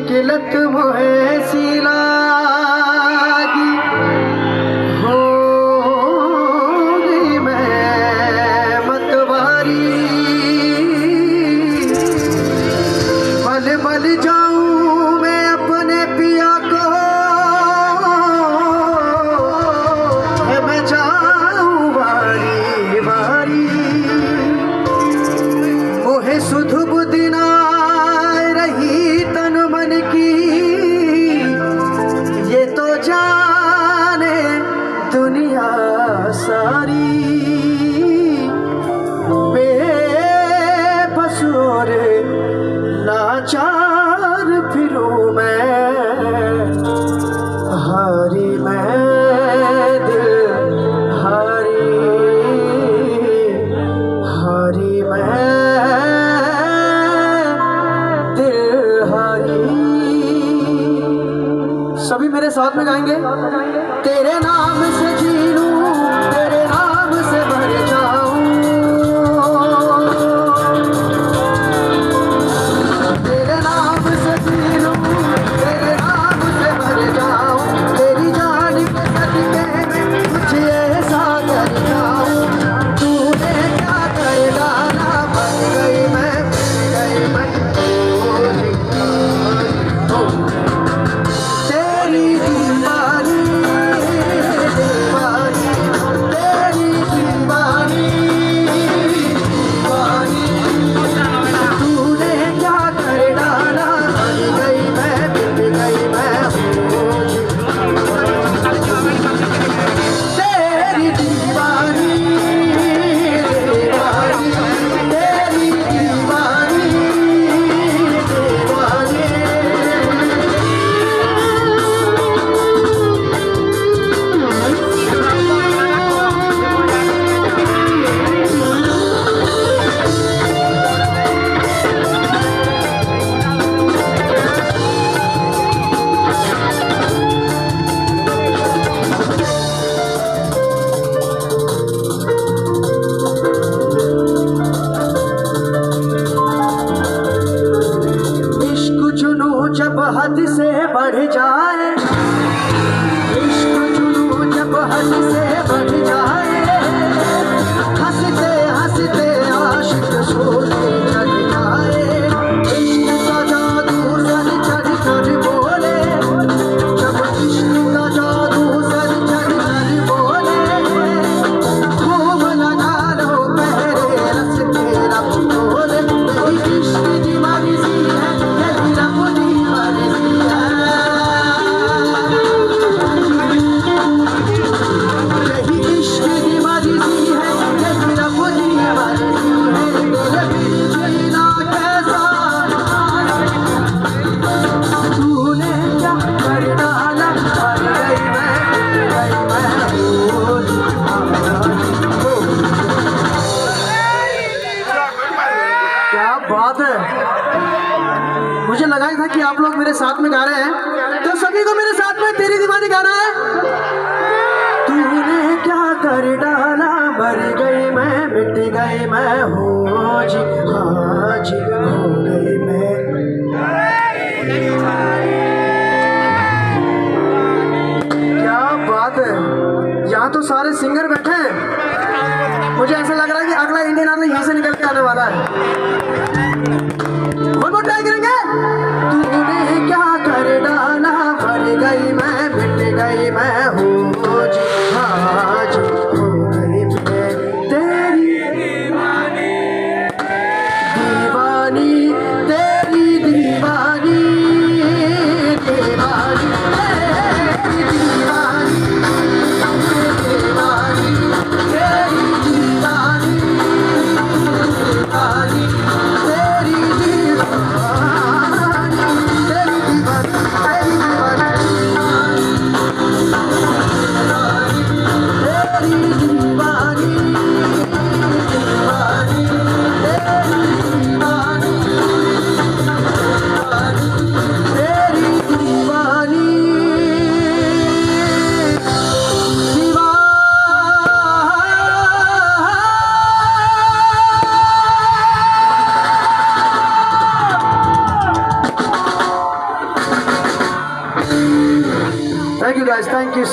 किलत मोहे सिला लाचार फिरूं मैं हारी मैं दिल हारी मैं दिल हारी। सभी मेरे साथ में गाएंगे। तेरे नाम से जी लूं, तेरे नाम से भर जाऊं, जब हद से बढ़ जाए, इश्क जुनून जब हद से बढ़ जाए, हंसते हंसते आशिक सोते चढ़ जाए, इश्क का जादू सर चढ़ कर बोले, जब इश्क का जादू सर चढ़ कर बोले, खूब लगा लो पहरे रस के रब बोले, मेरी इश्क दीवानी सी है, मेरी रब दीवानी सी है। सभी को मेरे साथ में तेरी दीवानी गाना है। तूने क्या कर डाला, मर गई मैं, मिट गई मैं, हो जी हाँ जी हो गई मैं। क्या बात है, यहाँ तो सारे सिंगर बैठे हैं। मुझे ऐसा लग रहा है कि अगला इंडियन आइडल यहीं से निकल के आने वाला है। और ट्राई करेंगे। तूने क्या कर डाला, मर गई मैं, मिट गई मैं, हो जी हाँ जी हो गई मैं। तेरी दीवानी, दीवानी, तेरी दीवानी, दीवानी, तेरी दीवानी, दीवानी, तेरी दीवानी, दीवानी, तेरी Thank you guys, thank you.